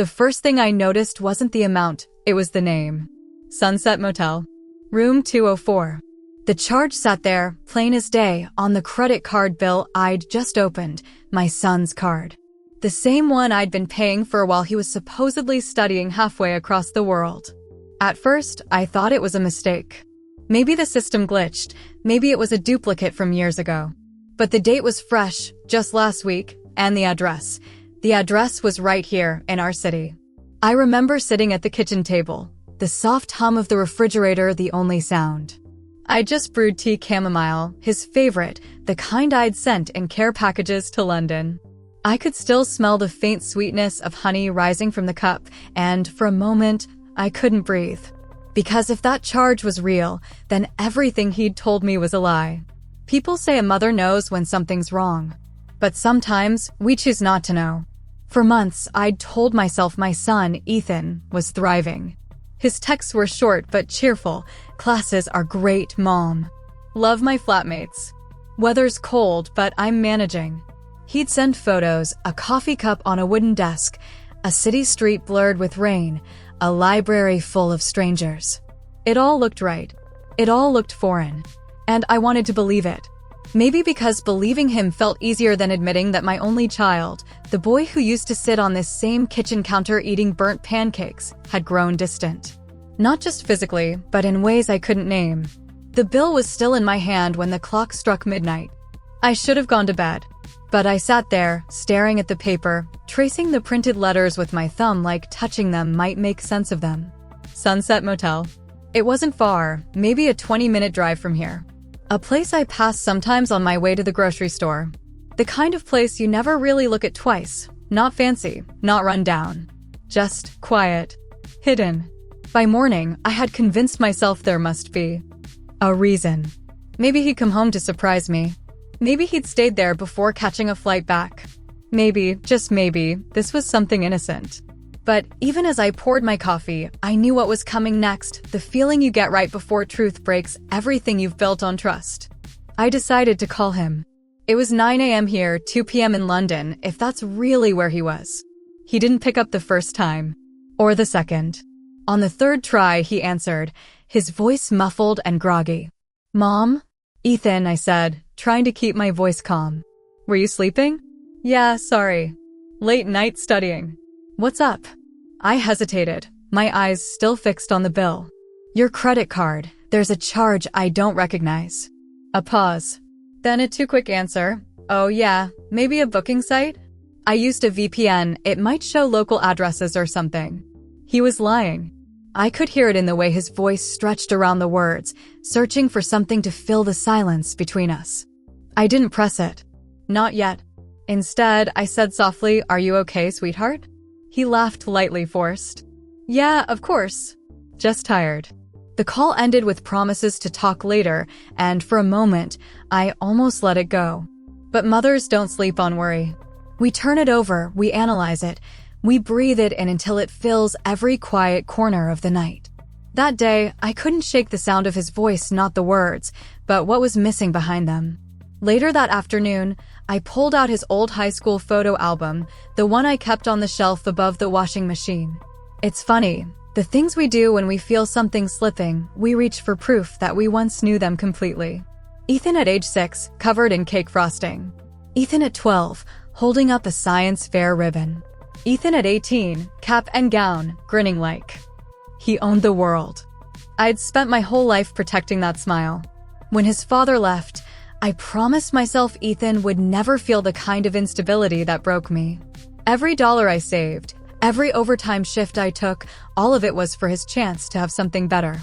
The first thing I noticed wasn't the amount, it was the name. Sunset Motel. Room 204. The charge sat there, plain as day, on the credit card bill I'd just opened, my son's card. The same one I'd been paying for while he was supposedly studying halfway across the world. At first, I thought it was a mistake. Maybe the system glitched, maybe it was a duplicate from years ago. But the date was fresh, just last week, and the address. The address was right here, in our city. I remember sitting at the kitchen table, the soft hum of the refrigerator the only sound. I just brewed tea chamomile, his favorite, the kind I'd sent in care packages to London. I could still smell the faint sweetness of honey rising from the cup, and for a moment, I couldn't breathe. Because if that charge was real, then everything he'd told me was a lie. People say a mother knows when something's wrong. But sometimes, we choose not to know. For months, I'd told myself my son, Ethan, was thriving. His texts were short but cheerful. Classes are great, Mom. Love my flatmates. Weather's cold, but I'm managing. He'd send photos, a coffee cup on a wooden desk, a city street blurred with rain, a library full of strangers. It all looked right. It all looked foreign. And I wanted to believe it. Maybe because believing him felt easier than admitting that my only child, the boy who used to sit on this same kitchen counter eating burnt pancakes, had grown distant. Not just physically, but in ways I couldn't name. The bill was still in my hand when the clock struck midnight. I should have gone to bed. But I sat there, staring at the paper, tracing the printed letters with my thumb like touching them might make sense of them. Sunset Motel. It wasn't far, maybe a 20-minute drive from here. A place I pass sometimes on my way to the grocery store. The kind of place you never really look at twice. Not fancy, not run down. Just quiet. Hidden. By morning, I had convinced myself there must be a reason. Maybe he'd come home to surprise me. Maybe he'd stayed there before catching a flight back. Maybe, just maybe, this was something innocent. But even as I poured my coffee, I knew what was coming next, the feeling you get right before truth breaks everything you've built on trust. I decided to call him. It was 9 a.m. here, 2 p.m. in London, if that's really where he was. He didn't pick up the first time. Or the second. On the third try, he answered, his voice muffled and groggy. Mom? Ethan, I said, trying to keep my voice calm. Were you sleeping? Yeah, sorry. Late night studying. What's up? I hesitated, my eyes still fixed on the bill. Your credit card. There's a charge I don't recognize. A pause. Then a too-quick answer. Oh yeah, maybe a booking site? I used a VPN, it might show local addresses or something. He was lying. I could hear it in the way his voice stretched around the words, searching for something to fill the silence between us. I didn't press it. Not yet. Instead, I said softly, "Are you okay, sweetheart?" He laughed lightly forced. Yeah, of course. Just tired. The call ended with promises to talk later, and for a moment, I almost let it go. But mothers don't sleep on worry. We turn it over, we analyze it, we breathe it in until it fills every quiet corner of the night. That day, I couldn't shake the sound of his voice, not the words, but what was missing behind them. Later that afternoon, I pulled out his old high school photo album, the one I kept on the shelf above the washing machine. It's funny, the things we do when we feel something slipping, we reach for proof that we once knew them completely. Ethan at age 6, covered in cake frosting. Ethan at 12, holding up a science fair ribbon. Ethan at 18, cap and gown, grinning like he owned the world. I'd spent my whole life protecting that smile. When his father left, I promised myself Ethan would never feel the kind of instability that broke me. Every dollar I saved, every overtime shift I took, all of it was for his chance to have something better.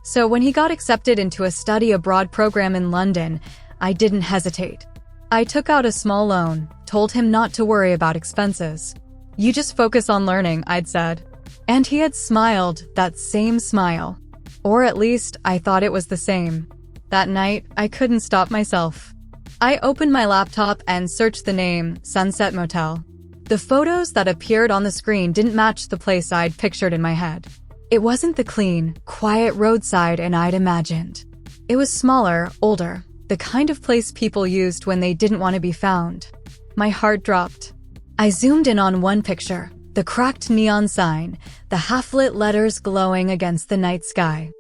So when he got accepted into a study abroad program in London, I didn't hesitate. I took out a small loan, told him not to worry about expenses. You just focus on learning, I'd said. And he had smiled, that same smile. Or at least, I thought it was the same. That night, I couldn't stop myself. I opened my laptop and searched the name, Sunset Motel. The photos that appeared on the screen didn't match the place I'd pictured in my head. It wasn't the clean, quiet roadside inn I'd imagined. It was smaller, older, the kind of place people used when they didn't want to be found. My heart dropped. I zoomed in on one picture, The cracked neon sign, the half-lit letters glowing against the night sky.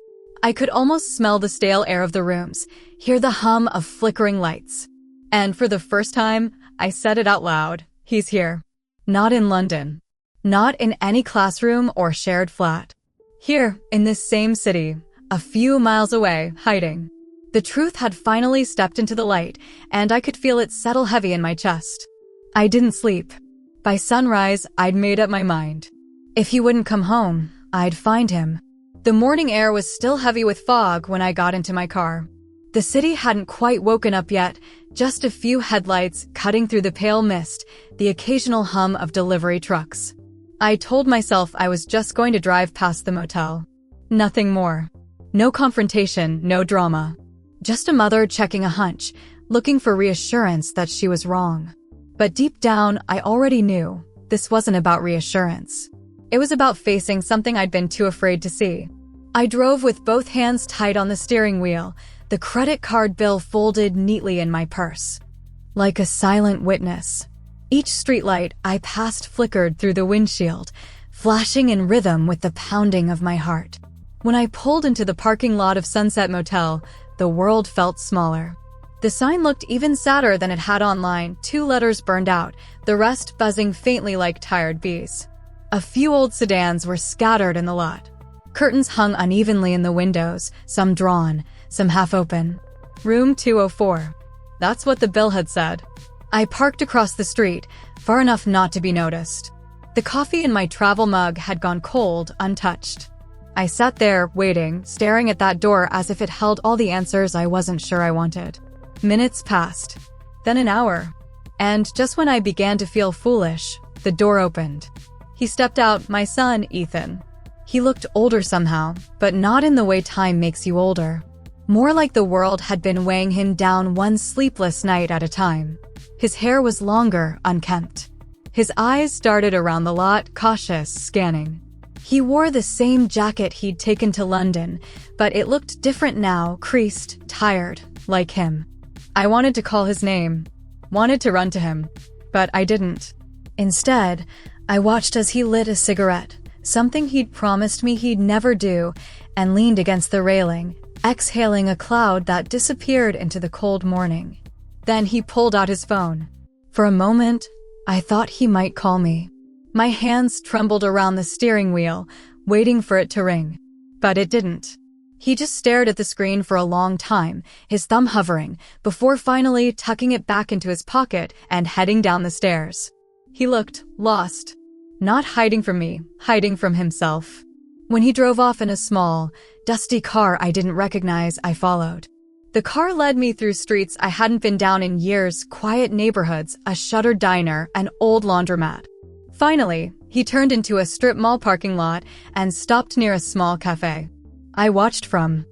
I could almost smell the stale air of the rooms, hear the hum of flickering lights. And for the first time, I said it out loud. He's here. Not in London. Not in any classroom or shared flat. Here, in this same city, a few miles away, hiding. The truth had finally stepped into the light, and I could feel it settle heavy in my chest. I didn't sleep. By sunrise, I'd made up my mind. If he wouldn't come home, I'd find him. The morning air was still heavy with fog when I got into my car. The city hadn't quite woken up yet, just a few headlights cutting through the pale mist, the occasional hum of delivery trucks. I told myself I was just going to drive past the motel. Nothing more. No confrontation, no drama. Just a mother checking a hunch, looking for reassurance that she was wrong. But deep down, I already knew this wasn't about reassurance. It was about facing something I'd been too afraid to see. I drove with both hands tight on the steering wheel, the credit card bill folded neatly in my purse. Like a silent witness. Each streetlight I passed flickered through the windshield, flashing in rhythm with the pounding of my heart. When I pulled into the parking lot of Sunset Motel, the world felt smaller. The sign looked even sadder than it had online, 2 letters burned out, the rest buzzing faintly like tired bees. A few old sedans were scattered in the lot. Curtains hung unevenly in the windows, some drawn, some half open. Room 204. That's what the bill had said. I parked across the street, far enough not to be noticed. The coffee in my travel mug had gone cold, untouched. I sat there, waiting, staring at that door as if it held all the answers I wasn't sure I wanted. Minutes passed. Then an hour. And just when I began to feel foolish, the door opened. He stepped out, my son, Ethan. He looked older somehow, but not in the way time makes you older. More like the world had been weighing him down one sleepless night at a time. His hair was longer, unkempt. His eyes darted around the lot, cautious, scanning. He wore the same jacket he'd taken to London, but it looked different now, creased, tired, like him. I wanted to call his name, wanted to run to him, but I didn't. Instead, I watched as he lit a cigarette, something he'd promised me he'd never do, and leaned against the railing, exhaling a cloud that disappeared into the cold morning. Then he pulled out his phone. For a moment, I thought he might call me. My hands trembled around the steering wheel, waiting for it to ring. But it didn't. He just stared at the screen for a long time, his thumb hovering, before finally tucking it back into his pocket and heading down the stairs. He looked lost. Not hiding from me, hiding from himself. When he drove off in a small, dusty car I didn't recognize, I followed. The car led me through streets I hadn't been down in years, quiet neighborhoods, a shuttered diner, an old laundromat. Finally, he turned into a strip mall parking lot and stopped near a small cafe. I watched from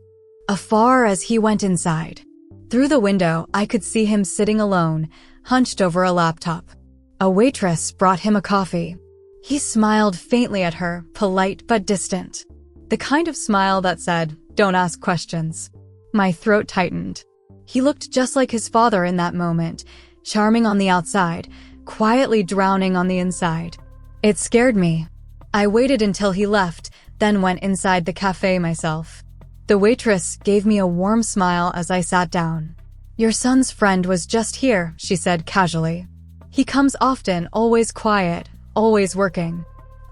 afar as he went inside. Through the window, I could see him sitting alone, hunched over a laptop. A waitress brought him a coffee. He smiled faintly at her, polite but distant. The kind of smile that said, "Don't ask questions." My throat tightened. He looked just like his father in that moment, charming on the outside, quietly drowning on the inside. It scared me. I waited until he left, then went inside the cafe myself. The waitress gave me a warm smile as I sat down. "Your son's friend was just here," she said casually. "He comes often, always quiet, always working."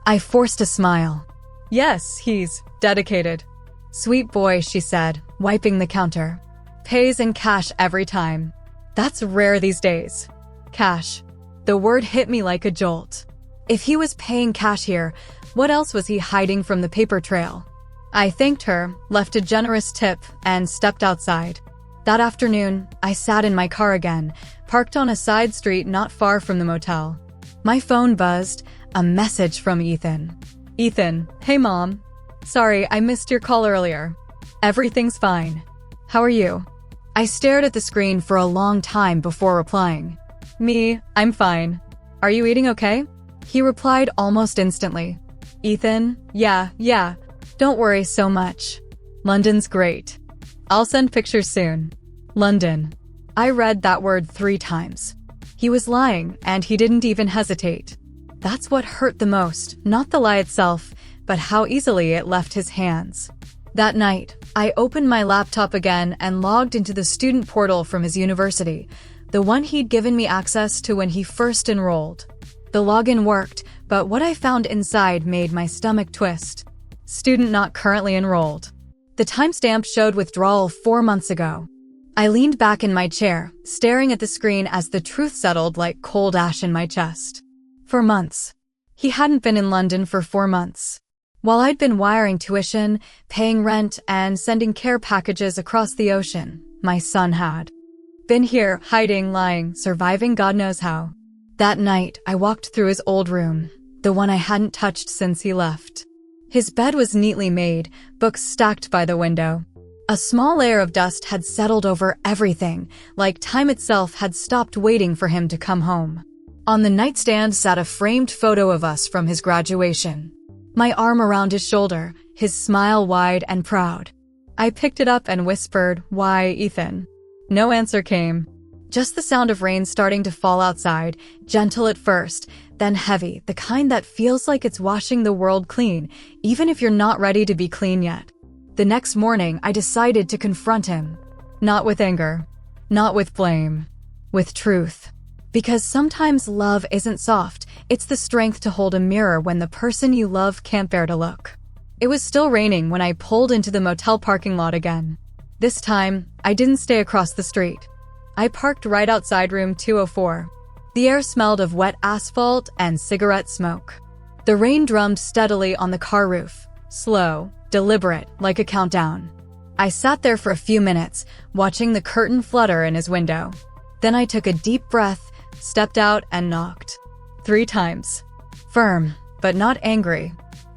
I forced a smile. "Yes, he's dedicated." "Sweet boy," she said, wiping the counter. "Pays in cash every time. That's rare these days." Cash. The word hit me like a jolt. If he was paying cash here, what else was he hiding from the paper trail? I thanked her, left a generous tip, and stepped outside. That afternoon, I sat in my car again, parked on a side street not far from the motel. My phone buzzed, a message from Ethan. "Ethan, hey mom. Sorry, I missed your call earlier. Everything's fine. How are you?" I stared at the screen for a long time before replying. "Me, I'm fine. Are you eating okay?" He replied almost instantly. "Ethan, yeah. Don't worry so much. London's great. I'll send pictures soon." London. I read that word 3 times. He was lying, and he didn't even hesitate. That's what hurt the most, not the lie itself, but how easily it left his hands. That night, I opened my laptop again and logged into the student portal from his university, the one he'd given me access to when he first enrolled. The login worked, but what I found inside made my stomach twist. Student not currently enrolled. The timestamp showed withdrawal 4 months ago. I leaned back in my chair, staring at the screen as the truth settled like cold ash in my chest. For months. He hadn't been in London for 4 months. While I'd been wiring tuition, paying rent, and sending care packages across the ocean, my son had been here, hiding, lying, surviving God knows how. That night, I walked through his old room, the one I hadn't touched since he left. His bed was neatly made, books stacked by the window. A small layer of dust had settled over everything, like time itself had stopped waiting for him to come home. On the nightstand sat a framed photo of us from his graduation. My arm around his shoulder, his smile wide and proud. I picked it up and whispered, "Why, Ethan?" No answer came. Just the sound of rain starting to fall outside, gentle at first, then heavy, the kind that feels like it's washing the world clean, even if you're not ready to be clean yet. The next morning, I decided to confront him. Not with anger. Not with blame. With truth. Because sometimes love isn't soft, it's the strength to hold a mirror when the person you love can't bear to look. It was still raining when I pulled into the motel parking lot again. This time, I didn't stay across the street. I parked right outside room 204. The air smelled of wet asphalt and cigarette smoke. The rain drummed steadily on the car roof, slow, deliberate, like a countdown. I sat there for a few minutes, watching the curtain flutter in his window. Then I took a deep breath, stepped out, and knocked. 3 times. Firm, but not angry.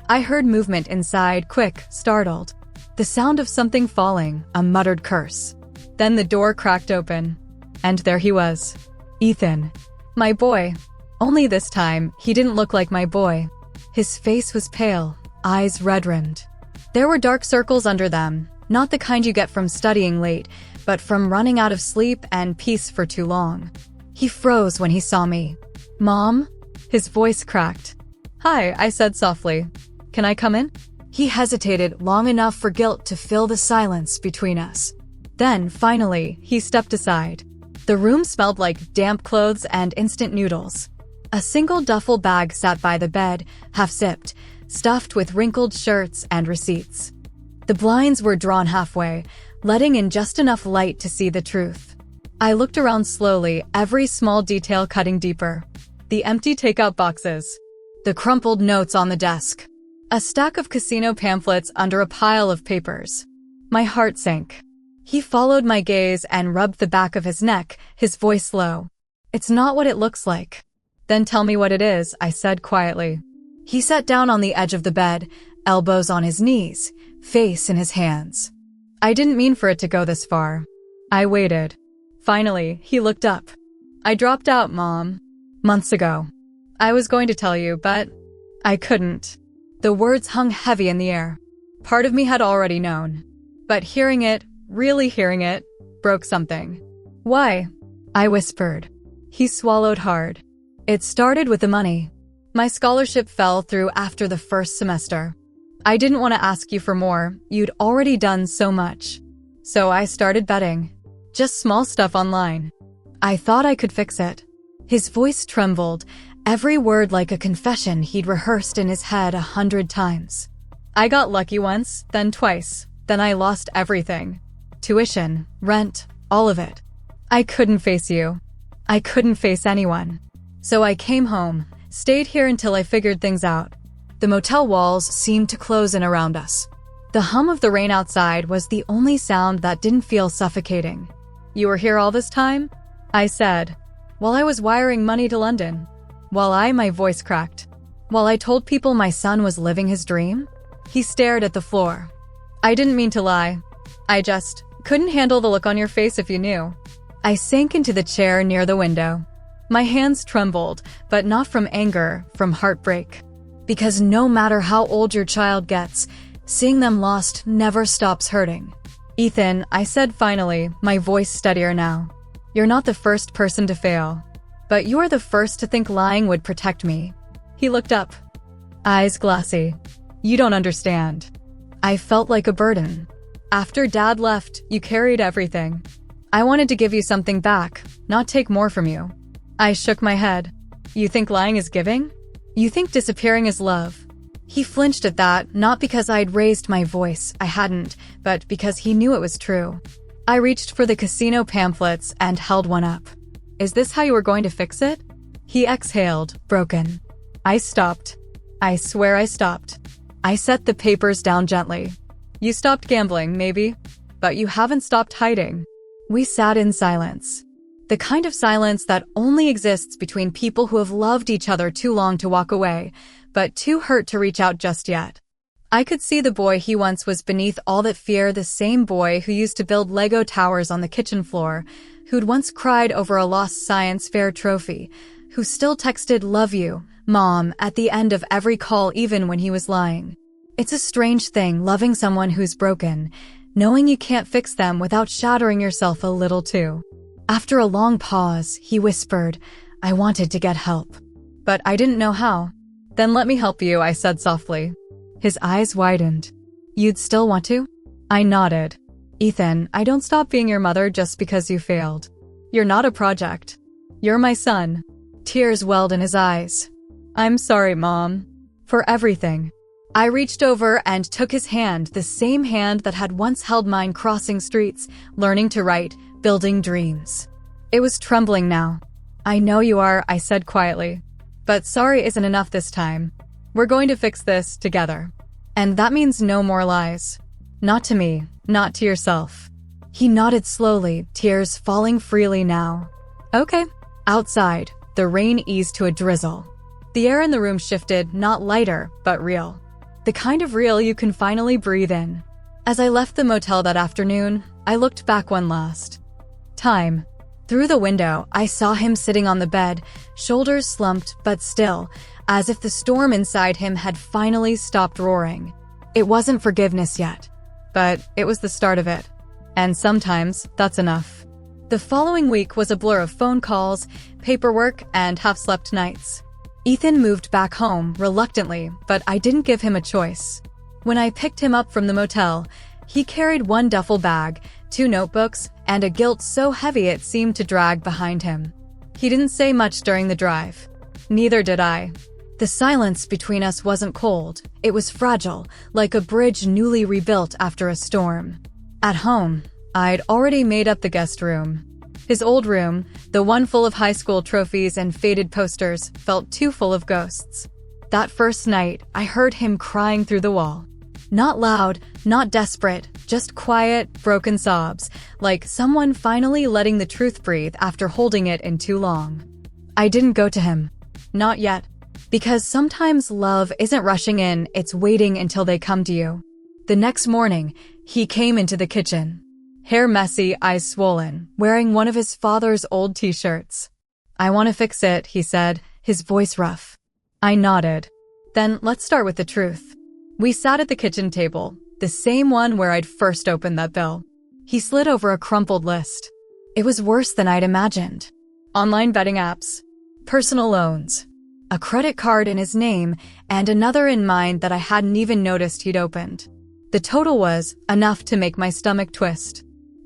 I heard movement inside, quick, startled. The sound of something falling, a muttered curse. Then the door cracked open. And there he was. Ethan. My boy. Only this time, he didn't look like my boy. His face was pale, eyes red-rimmed. There were dark circles under them, not the kind you get from studying late, but from running out of sleep and peace for too long. He froze when he saw me. "Mom?" His voice cracked. "Hi," I said softly. "Can I come in?" He hesitated long enough for guilt to fill the silence between us. Then, finally, he stepped aside. The room smelled like damp clothes and instant noodles. A single duffel bag sat by the bed, half-zipped, stuffed with wrinkled shirts and receipts. The blinds were drawn halfway, letting in just enough light to see the truth. I looked around slowly, every small detail cutting deeper. The empty takeout boxes. The crumpled notes on the desk. A stack of casino pamphlets under a pile of papers. My heart sank. He followed my gaze and rubbed the back of his neck, his voice low. "It's not what it looks like." "Then tell me what it is," I said quietly. He sat down on the edge of the bed, elbows on his knees, face in his hands. I didn't mean for it to go this far. I waited. Finally, he looked up. "I dropped out, Mom. Months ago. I was going to tell you, but I couldn't." The words hung heavy in the air. Part of me had already known. But hearing it, really hearing it, broke something. "Why?" I whispered. He swallowed hard. "It started with the money. My scholarship fell through after the first semester. I didn't want to ask you for more, you'd already done so much. So I started betting. Just small stuff online. I thought I could fix it." His voice trembled, every word like a confession he'd rehearsed in his head 100 times. "I got lucky once, then twice, then I lost everything. Tuition, rent, all of it. I couldn't face you. I couldn't face anyone. So I came home, stayed here until I figured things out." The motel walls seemed to close in around us. The hum of the rain outside was the only sound that didn't feel suffocating. "You were here all this time?" I said. "While I was wiring money to London. My voice cracked. While I told people my son was living his dream?" He stared at the floor. "I didn't mean to lie. I just couldn't handle the look on your face if you knew." I sank into the chair near the window. My hands trembled, but not from anger, from heartbreak. Because no matter how old your child gets, seeing them lost never stops hurting. "Ethan," I said finally, my voice steadier now. "You're not the first person to fail. But you are the first to think lying would protect me." He looked up, eyes glassy. You don't understand. I felt like a burden. After Dad left, you carried everything. I wanted to give you something back, not take more from you. I shook my head. You think lying is giving? You think disappearing is love? He flinched at that, not because I'd raised my voice, I hadn't, but because he knew it was true. I reached for the casino pamphlets and held one up. Is this how you were going to fix it? He exhaled, broken. I stopped. I swear I stopped. I set the papers down gently. You stopped gambling, maybe, but you haven't stopped hiding. We sat in silence. The kind of silence that only exists between people who have loved each other too long to walk away, but too hurt to reach out just yet. I could see the boy he once was beneath all that fear, the same boy who used to build Lego towers on the kitchen floor, who'd once cried over a lost science fair trophy, who still texted "love you, Mom" at the end of every call even when he was lying. It's a strange thing loving someone who's broken, knowing you can't fix them without shattering yourself a little too. After a long pause, he whispered, I wanted to get help, but I didn't know how. Then let me help you, I said softly. His eyes widened. You'd still want to? I nodded. Ethan, I don't stop being your mother just because you failed. You're not a project. You're my son. Tears welled in his eyes. I'm sorry, Mom. For everything. I reached over and took his hand, the same hand that had once held mine crossing streets, learning to write, building dreams. It was trembling now. I know you are, I said quietly. But sorry isn't enough this time. We're going to fix this together. And that means no more lies. Not to me, not to yourself. He nodded slowly, tears falling freely now. Okay. Outside, the rain eased to a drizzle. The air in the room shifted, not lighter, but real. The kind of real you can finally breathe in. As I left the motel that afternoon, I looked back one last time. Through the window, I saw him sitting on the bed, shoulders slumped but still, as if the storm inside him had finally stopped roaring. It wasn't forgiveness yet, but it was the start of it. And sometimes that's enough. The following week was a blur of phone calls, paperwork, and half-slept nights. Ethan moved back home, reluctantly, but I didn't give him a choice. When I picked him up from the motel, he carried one duffel bag, 2 notebooks, and a guilt so heavy it seemed to drag behind him. He didn't say much during the drive. Neither did I. The silence between us wasn't cold. It was fragile, like a bridge newly rebuilt after a storm. At home, I'd already made up the guest room. His old room, the one full of high school trophies and faded posters, felt too full of ghosts. That first night, I heard him crying through the wall. Not loud, not desperate, just quiet, broken sobs, like someone finally letting the truth breathe after holding it in too long. I didn't go to him. Not yet. Because sometimes love isn't rushing in, it's waiting until they come to you. The next morning, he came into the kitchen. Hair messy, eyes swollen, wearing one of his father's old t-shirts. I want to fix it, he said, his voice rough. I nodded. Then let's start with the truth. We sat at the kitchen table, the same one where I'd first opened that bill. He slid over a crumpled list. It was worse than I'd imagined. Online betting apps, personal loans, a credit card in his name, and another in mine that I hadn't even noticed he'd opened. The total was enough to make my stomach twist.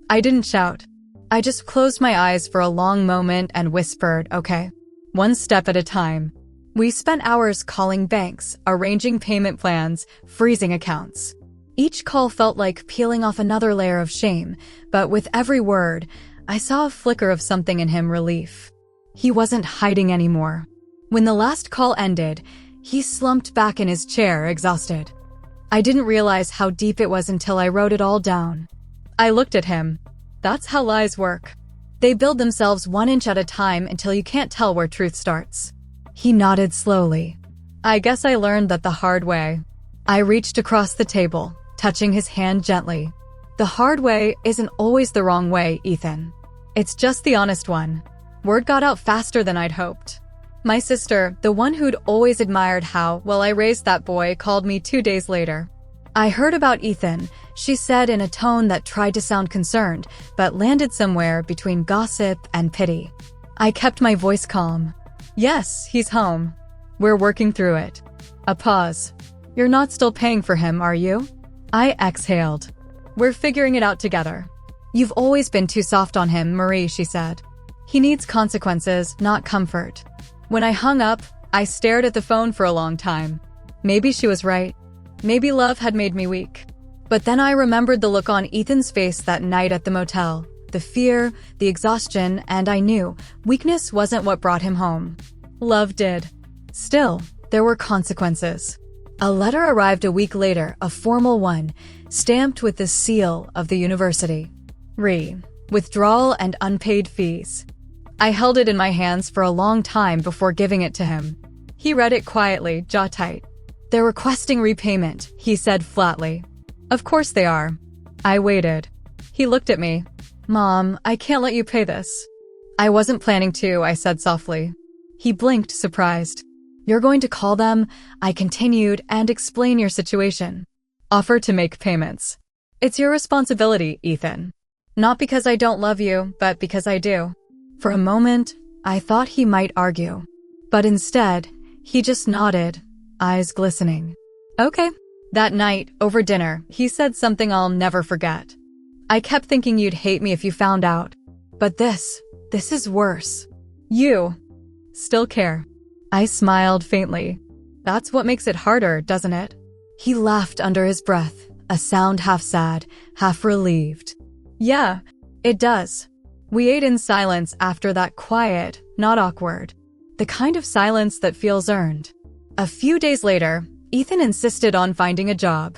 I didn't shout. I just closed my eyes for a long moment and whispered, okay, one step at a time. We spent hours calling banks, arranging payment plans, freezing accounts. Each call felt like peeling off another layer of shame, but with every word, I saw a flicker of something in him, relief. He wasn't hiding anymore. When the last call ended, he slumped back in his chair, exhausted. I didn't realize how deep it was until I wrote it all down. I looked at him. That's how lies work. They build themselves 1 inch at a time until you can't tell where truth starts. He nodded slowly. I guess I learned that the hard way. I reached across the table, touching his hand gently. The hard way isn't always the wrong way, Ethan. It's just the honest one. Word got out faster than I'd hoped. My sister, the one who'd always admired how well I raised that boy, called me 2 days later. I heard about Ethan, she said in a tone that tried to sound concerned, but landed somewhere between gossip and pity. I kept my voice calm. Yes, he's home. We're working through it. A pause. You're not still paying for him, are you? I exhaled. We're figuring it out together. You've always been too soft on him, Marie, she said. He needs consequences, not comfort. When I hung up, I stared at the phone for a long time. Maybe she was right. Maybe love had made me weak. But then I remembered the look on Ethan's face that night at the motel. The fear, the exhaustion, and I knew weakness wasn't what brought him home. Love did. Still, there were consequences. A letter arrived a week later, a formal one, stamped with the seal of the university. Withdrawal and unpaid fees. I held it in my hands for a long time before giving it to him. He read it quietly, jaw tight. They're requesting repayment, he said flatly. Of course they are. I waited. He looked at me. Mom, I can't let you pay this. I wasn't planning to, I said softly. He blinked, surprised. You're going to call them, I continued, and explain your situation. Offer to make payments. It's your responsibility, Ethan. Not because I don't love you, but because I do. For a moment, I thought he might argue. But instead, he just nodded, eyes glistening. Okay. That night, over dinner, he said something I'll never forget. I kept thinking you'd hate me if you found out. But this is worse. You still care. I smiled faintly. That's what makes it harder, doesn't it? He laughed under his breath, a sound half sad, half relieved. Yeah, it does. We ate in silence after that, quiet, not awkward. The kind of silence that feels earned. A few days later, Ethan insisted on finding a job.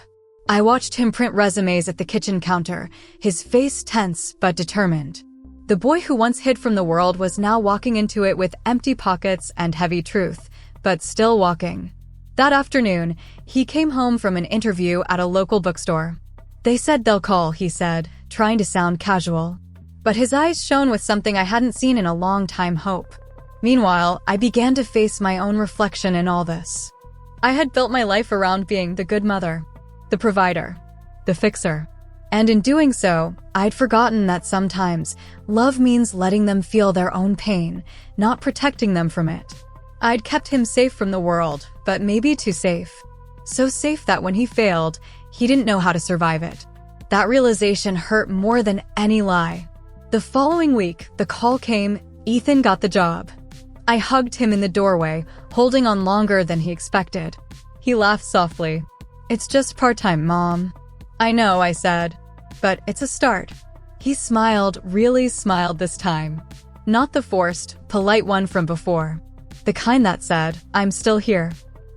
I watched him print resumes at the kitchen counter, his face tense but determined. The boy who once hid from the world was now walking into it with empty pockets and heavy truth, but still walking. That afternoon, he came home from an interview at a local bookstore. They said they'll call, he said, trying to sound casual. But his eyes shone with something I hadn't seen in a long time, hope. Meanwhile, I began to face my own reflection in all this. I had built my life around being the good mother, the provider, the fixer. And in doing so, I'd forgotten that sometimes love means letting them feel their own pain, not protecting them from it. I'd kept him safe from the world, but maybe too safe. So safe that when he failed, he didn't know how to survive it. That realization hurt more than any lie. The following week, the call came, Ethan got the job. I hugged him in the doorway, holding on longer than he expected. He laughed softly. It's just part-time, Mom. I know, I said, but it's a start. He smiled, really smiled this time. Not the forced, polite one from before. The kind that said, I'm still here.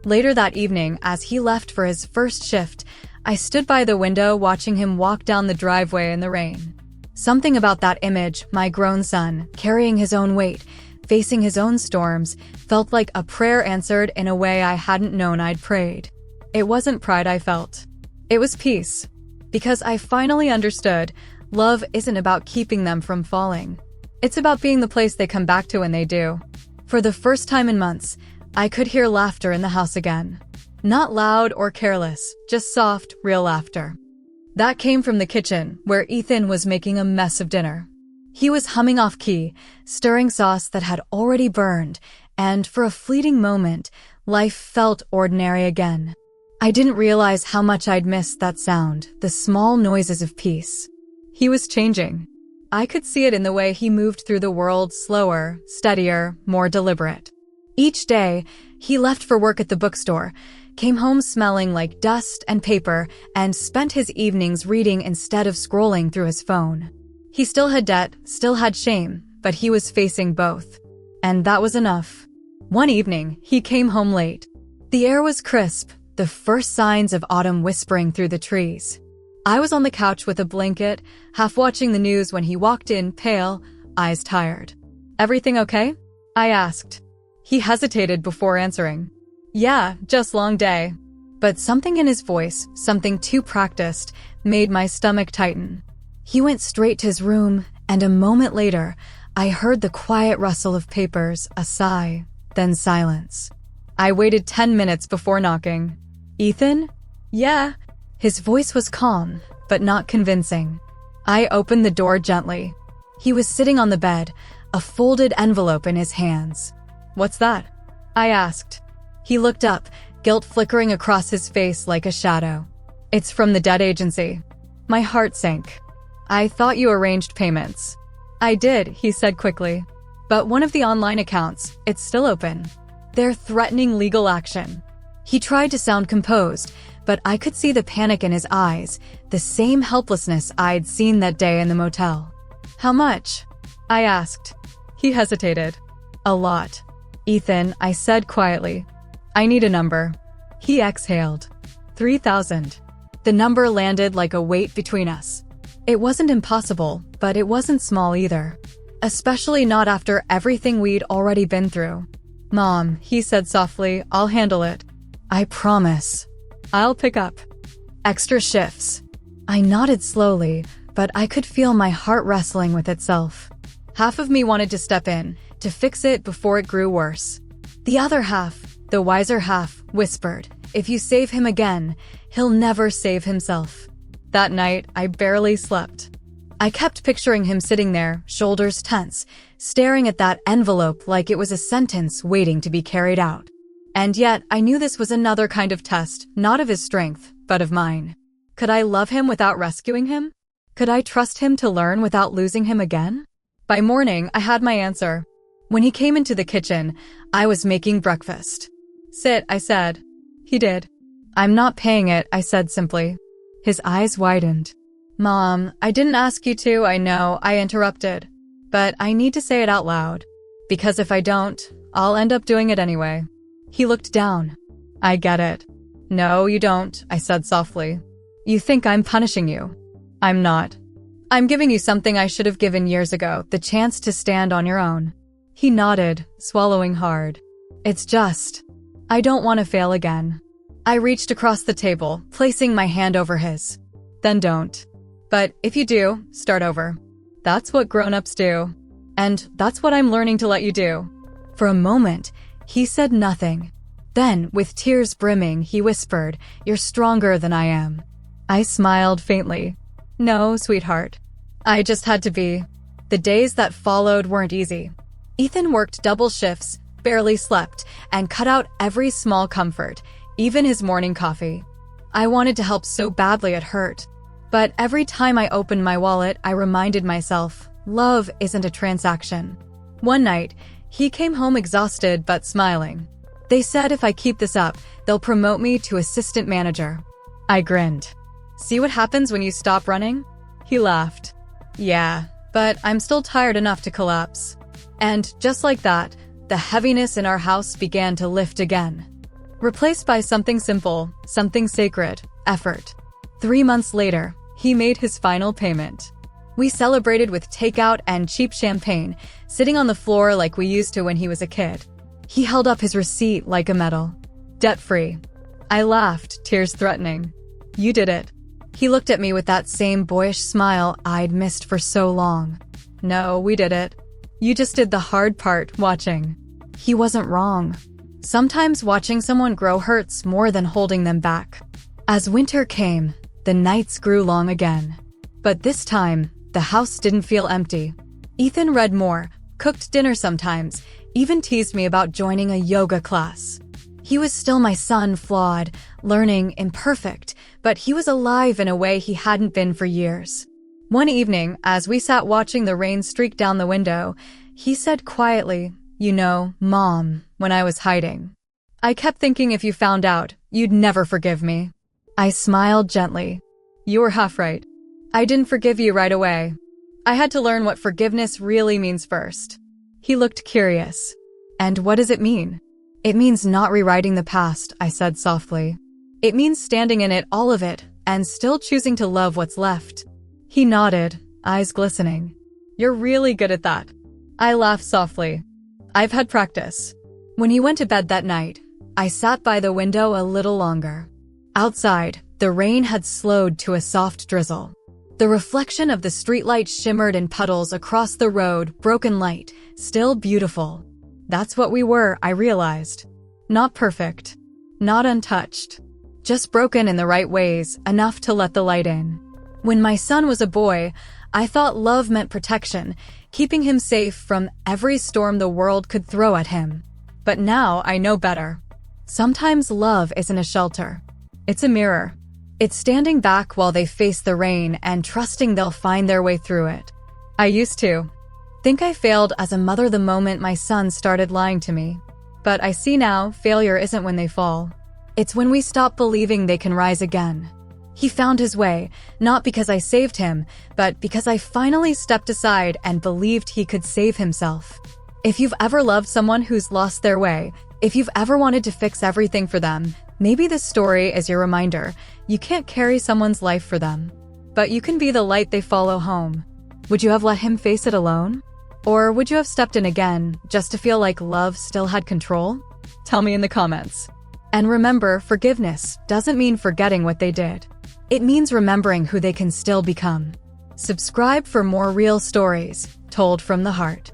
Later that evening, as he left for his first shift, I stood by the window watching him walk down the driveway in the rain. Something about that image, my grown son, carrying his own weight, facing his own storms, felt like a prayer answered in a way I hadn't known I'd prayed. It wasn't pride I felt. It was peace. Because I finally understood, love isn't about keeping them from falling. It's about being the place they come back to when they do. For the first time in months, I could hear laughter in the house again. Not loud or careless, just soft, real laughter. That came from the kitchen, where Ethan was making a mess of dinner. He was humming off-key, stirring sauce that had already burned, and for a fleeting moment, life felt ordinary again. I didn't realize how much I'd missed that sound, the small noises of peace. He was changing. I could see it in the way he moved through the world, slower, steadier, more deliberate. Each day, he left for work at the bookstore, came home smelling like dust and paper, and spent his evenings reading instead of scrolling through his phone. He still had debt, still had shame, but he was facing both. And that was enough. One evening, he came home late. The air was crisp, the first signs of autumn whispering through the trees. I was on the couch with a blanket, half watching the news when he walked in, pale, eyes tired. Everything okay? I asked. He hesitated before answering. Yeah, just long day. But something in his voice, something too practiced, made my stomach tighten. He went straight to his room, and a moment later, I heard the quiet rustle of papers, a sigh, then silence. I waited 10 minutes before knocking. Ethan? Yeah. His voice was calm, but not convincing. I opened the door gently. He was sitting on the bed, a folded envelope in his hands. What's that? I asked. He looked up, guilt flickering across his face like a shadow. It's from the debt agency. My heart sank. I thought you arranged payments. I did, he said quickly. But one of the online accounts, it's still open. They're threatening legal action. He tried to sound composed, but I could see the panic in his eyes, the same helplessness I'd seen that day in the motel. How much? I asked. He hesitated. A lot. Ethan, I said quietly. I need a number. He exhaled. 3,000. The number landed like a weight between us. It wasn't impossible, but it wasn't small either. Especially not after everything we'd already been through. Mom, he said softly, I'll handle it. I promise. I'll pick up. Extra shifts. I nodded slowly, but I could feel my heart wrestling with itself. Half of me wanted to step in, to fix it before it grew worse. The other half, the wiser half, whispered, if you save him again, he'll never save himself. That night, I barely slept. I kept picturing him sitting there, shoulders tense, staring at that envelope like it was a sentence waiting to be carried out. And yet, I knew this was another kind of test, not of his strength, but of mine. Could I love him without rescuing him? Could I trust him to learn without losing him again? By morning, I had my answer. When he came into the kitchen, I was making breakfast. Sit, I said. He did. I'm not paying it, I said simply. His eyes widened. Mom, I didn't ask you to, I know, I interrupted. But I need to say it out loud. Because if I don't, I'll end up doing it anyway. He looked down. I get it. No, you don't, I said softly. You think I'm punishing you. I'm not. I'm giving you something I should have given years ago, the chance to stand on your own. He nodded, swallowing hard. It's just, I don't want to fail again. I reached across the table, placing my hand over his. Then don't. But if you do, start over. That's what grown-ups do. And that's what I'm learning to let you do. For a moment, he said nothing. Then, with tears brimming, he whispered, You're stronger than I am. I smiled faintly. No, sweetheart. I just had to be. The days that followed weren't easy. Ethan worked double shifts, barely slept, and cut out every small comfort, even his morning coffee. I wanted to help so badly it hurt. But every time I opened my wallet, I reminded myself, love isn't a transaction. One night, he came home exhausted but smiling. They said if I keep this up, they'll promote me to assistant manager. I grinned. See what happens when you stop running? He laughed. Yeah, but I'm still tired enough to collapse. And just like that, the heaviness in our house began to lift again. Replaced by something simple, something sacred, effort. 3 months later, he made his final payment. We celebrated with takeout and cheap champagne, sitting on the floor like we used to when he was a kid. He held up his receipt like a medal. Debt-free. I laughed, tears threatening. You did it. He looked at me with that same boyish smile I'd missed for so long. No, we did it. You just did the hard part, watching. He wasn't wrong. Sometimes watching someone grow hurts more than holding them back. As winter came, the nights grew long again. But this time, the house didn't feel empty. Ethan read more, cooked dinner sometimes, even teased me about joining a yoga class. He was still my son, flawed, learning, imperfect, but he was alive in a way he hadn't been for years. One evening, as we sat watching the rain streak down the window, he said quietly, You know, Mom, when I was hiding. I kept thinking if you found out, you'd never forgive me. I smiled gently. You were half right. I didn't forgive you right away. I had to learn what forgiveness really means first. He looked curious. And what does it mean? It means not rewriting the past, I said softly. It means standing in it, all of it, and still choosing to love what's left. He nodded, eyes glistening. You're really good at that. I laughed softly. I've had practice. When he went to bed that night, I sat by the window a little longer. Outside, the rain had slowed to a soft drizzle. The reflection of the streetlight shimmered in puddles across the road, broken light, still beautiful. That's what we were, I realized. Not perfect. Not untouched. Just broken in the right ways, enough to let the light in. When my son was a boy, I thought love meant protection, keeping him safe from every storm the world could throw at him. But now I know better. Sometimes love isn't a shelter. It's a mirror. It's standing back while they face the rain and trusting they'll find their way through it. I used to think I failed as a mother the moment my son started lying to me. But I see now, failure isn't when they fall. It's when we stop believing they can rise again. He found his way, not because I saved him, but because I finally stepped aside and believed he could save himself. If you've ever loved someone who's lost their way, if you've ever wanted to fix everything for them, maybe this story is your reminder. You can't carry someone's life for them, but you can be the light they follow home. Would you have let him face it alone? Or would you have stepped in again just to feel like love still had control? Tell me in the comments. And remember, forgiveness doesn't mean forgetting what they did. It means remembering who they can still become. Subscribe for more real stories told from the heart.